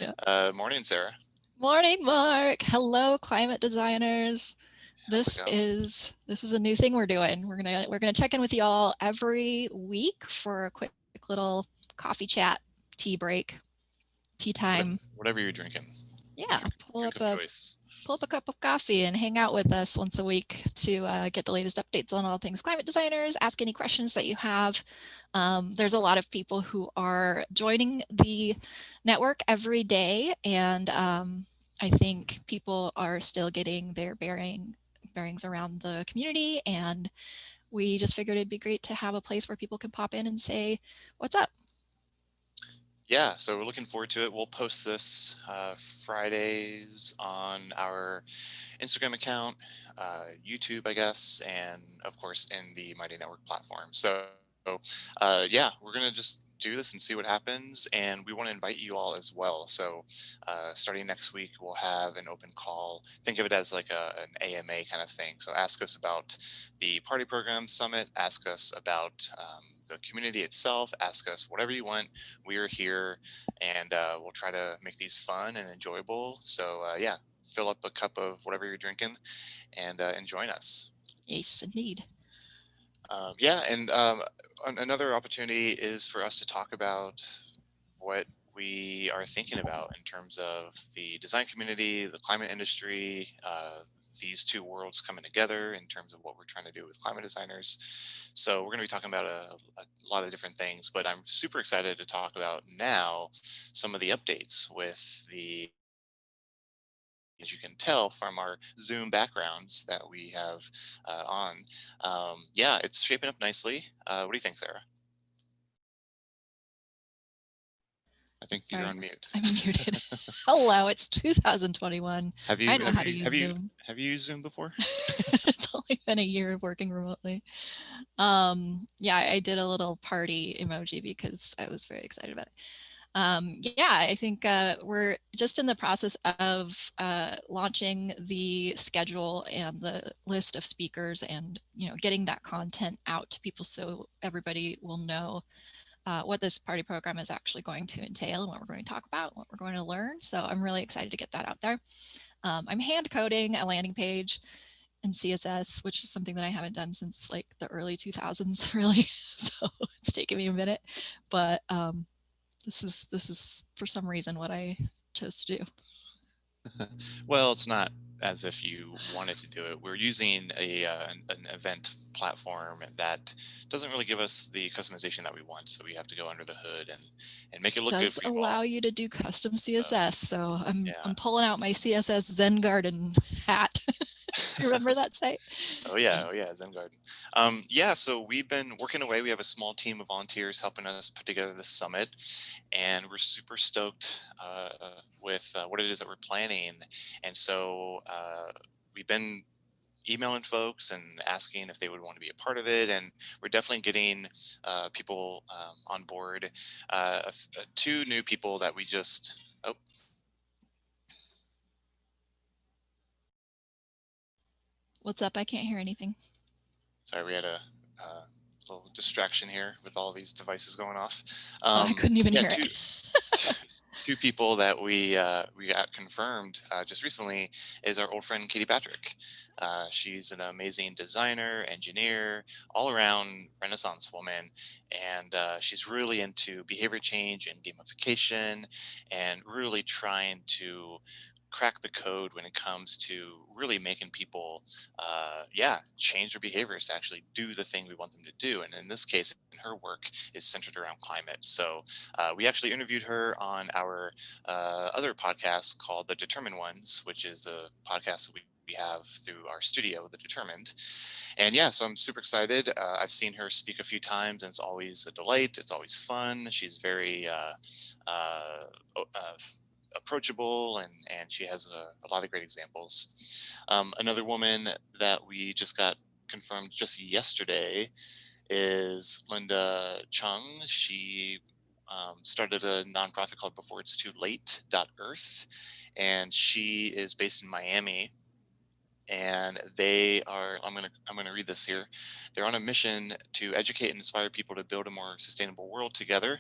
Yeah. Morning, Sarah. Morning, Mark. Hello, climate designers. How's it This going? is this is a new thing we're doing. We're gonna check in with y'all every week for a quick little coffee chat, tea break, tea time. Whatever you're drinking, Yeah, drink of choice. pull up a cup of coffee and hang out with us once a week to get the latest updates on all things climate designers. Ask any questions that you have. There's a lot of people who are joining the network every day, and I think people are still getting their bearings around the community, and we just figured it'd be great to have a place where people can pop in and say, "What's up?" Yeah, so we're looking forward to it. We'll post this Fridays on our Instagram account, YouTube, I guess, and of course in the Mighty Network platform. So, yeah, we're gonna just do this and see what happens, and we want to invite you all as well. So, starting next week, we'll have an open call. Think of it as like an AMA kind of thing. So, ask us about the Party Program Summit. Ask us about the community itself. Ask us whatever you want. We are here, and we'll try to make these fun and enjoyable. So, yeah, fill up a cup of whatever you're drinking and join us. Yes, indeed. Yeah, and another opportunity is for us to talk about what we are thinking about in terms of the design community, the climate industry, these two worlds coming together in terms of what we're trying to do with climate designers. So we're going to be talking about a lot of different things, but I'm super excited to talk about now some of the updates with the, as you can tell from our Zoom backgrounds that we have on. Yeah, it's shaping up nicely. What do you think, Sarah? I think you're Sorry, on mute. I'm muted. Hello, it's 2021. have I you know have how to you use have you Zoom. have you used Zoom before? It's only been a year of working remotely. Yeah, I did a little party emoji because I was very excited about it. Yeah, I think we're just in the process of launching the schedule and the list of speakers, and getting that content out to people so everybody will know what this party program is actually going to entail and what we're going to talk about, what we're going to learn. So I'm really excited to get that out there. I'm hand coding a landing page in CSS, which is something that I haven't done since like the early 2000s, really. So it's taken me a minute, but this is for some reason what I chose to do. Well, it's not as if you wanted to do it. We're using an event platform that doesn't really give us the customization that we want, so we have to go under the hood and make it look good Does for you allow all. you to do custom So, CSS, so yeah. I'm pulling out my CSS Zen Garden hat. You remember that site? Oh yeah, Zen Garden. Yeah, so we've been working away. We have a small team of volunteers helping us put together this summit, and we're super stoked with what it is that we're planning. And so we've been emailing folks and asking if they would want to be a part of it, and we're definitely getting people on board. Two new people that we just. Oh, What's up? I can't hear anything. sorry, we had a. Little distraction here with all these devices going off. Oh, I couldn't even Yeah, hear two, it. two people that we got confirmed just recently is our old friend Katie Patrick. She's an amazing designer, engineer, all around Renaissance woman, and she's really into behavior change and gamification, and really trying to crack the code when it comes to really making people yeah, change their behaviors to actually do the thing we want them to do, and in this case her work is centered around climate. So we actually interviewed her on our other podcast called The Determined Ones, which is the podcast that we have through our studio, The Determined. And yeah, so I'm super excited. I've seen her speak a few times, and it's always a delight. It's always fun. She's very approachable, and she has a lot of great examples. Another woman that we just got confirmed just yesterday is Linda Chung. She started a nonprofit called Before It's Too Late Earth, and she is based in Miami. and they are, I'm gonna read this here. They're on a mission to educate and inspire people to build a more sustainable world together,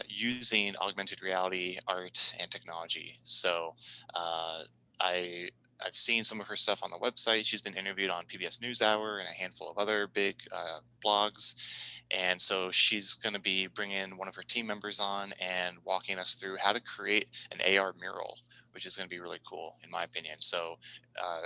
using augmented reality, art, and technology. So I I've seen some of her stuff on the website. She's been interviewed on PBS NewsHour and a handful of other big blogs, and so she's going to be bringing one of her team members on and walking us through how to create an AR mural, which is going to be really cool in my opinion. So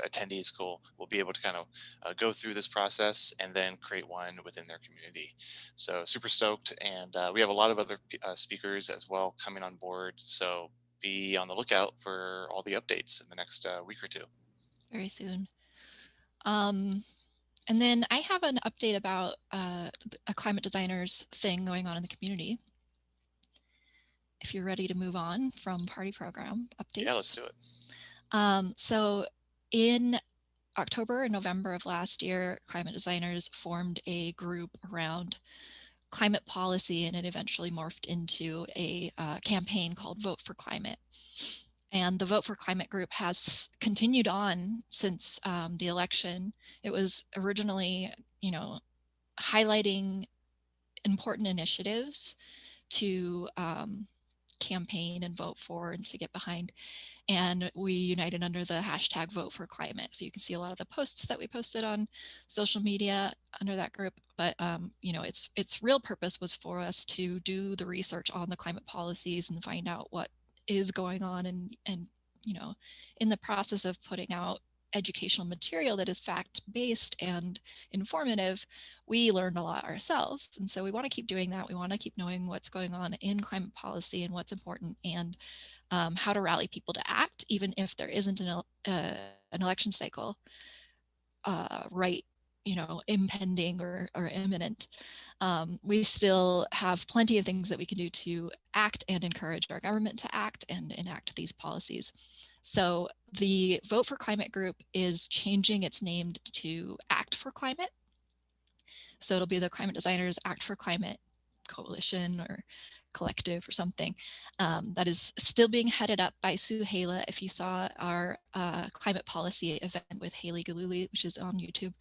attendees will be able to kind of go through this process and then create one within their community. So super stoked, and we have a lot of other speakers as well coming on board. So be on the lookout for all the updates in the next week or two. Very soon. Um, and then I have an update about a climate designers thing going on in the community. If you're ready to move on from party program Yeah, let's updates. do it. So in October and November of last year, climate designers formed a group around climate policy, and it eventually morphed into a campaign called Vote for Climate. And the Vote for Climate group has continued on since the election. It was originally, highlighting important initiatives to campaign and vote for and to get behind. And we united under the hashtag Vote for Climate. So you can see a lot of the posts that we posted on social media under that group. But its real purpose was for us to do the research on the climate policies and find out what is going on, and in the process of putting out educational material that is fact-based and informative, we learned a lot ourselves. And so we want to keep doing that. We want to keep knowing what's going on in climate policy and what's important, and how to rally people to act, even if there isn't an election cycle right, impending or imminent. We still have plenty of things that we can do to act and encourage our government to act and enact these policies. So the Vote for Climate group is changing its name to Act for Climate. So it'll be the Climate Designers Act for Climate Coalition or collective or something. That is still being headed up by Suhaila. If you saw our climate policy event with Haley Galuli, which is on YouTube,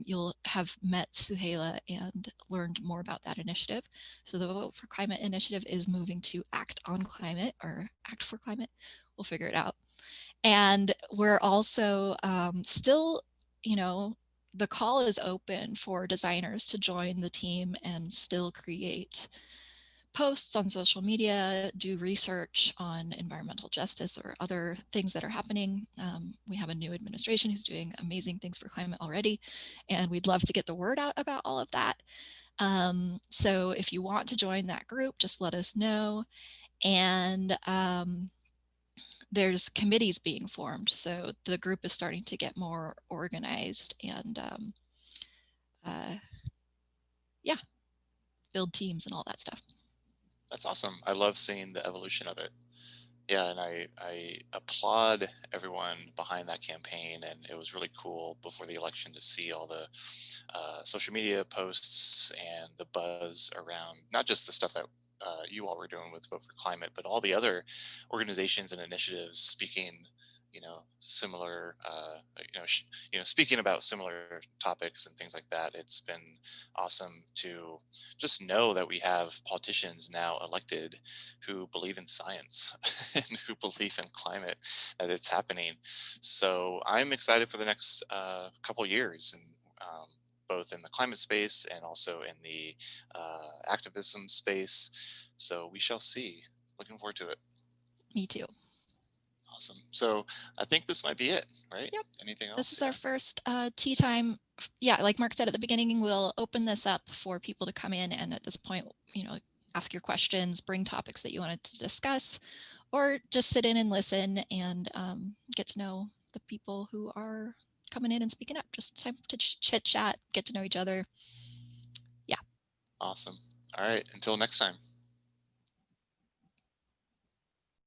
you'll have met Suhaila and learned more about that initiative. So the Vote for Climate initiative is moving to Act on Climate or Act for Climate. We'll figure it out. And we're also still, the call is open for designers to join the team and still create posts on social media, do research on environmental justice or other things that are happening. We have a new administration who's doing amazing things for climate already, and we'd love to get the word out about all of that. So if you want to join that group, just let us know. And there's committees being formed. So the group is starting to get more organized and yeah, build teams and all that stuff. That's awesome. I love seeing the evolution of it. Yeah, and I applaud everyone behind that campaign, and it was really cool before the election to see all the social media posts and the buzz around not just the stuff that you all were doing with Vote for Climate, but all the other organizations and initiatives speaking, similar, speaking about similar topics and things like that. It's been awesome to just know that we have politicians now elected who believe in science and who believe in climate, that it's happening. So I'm excited for the next couple years, and both in the climate space and also in the activism space. So we shall see. Looking forward to it. Me too. Awesome. So I think this might be it, right? Yep. Anything This else? is Yeah. our first tea time. Yeah, like Mark said at the beginning, we'll open this up for people to come in and at this point, ask your questions, bring topics that you wanted to discuss, or just sit in and listen and get to know the people who are coming in and speaking up. Just time to chit chat, get to know each other. Yeah. Awesome. All right. Until next time.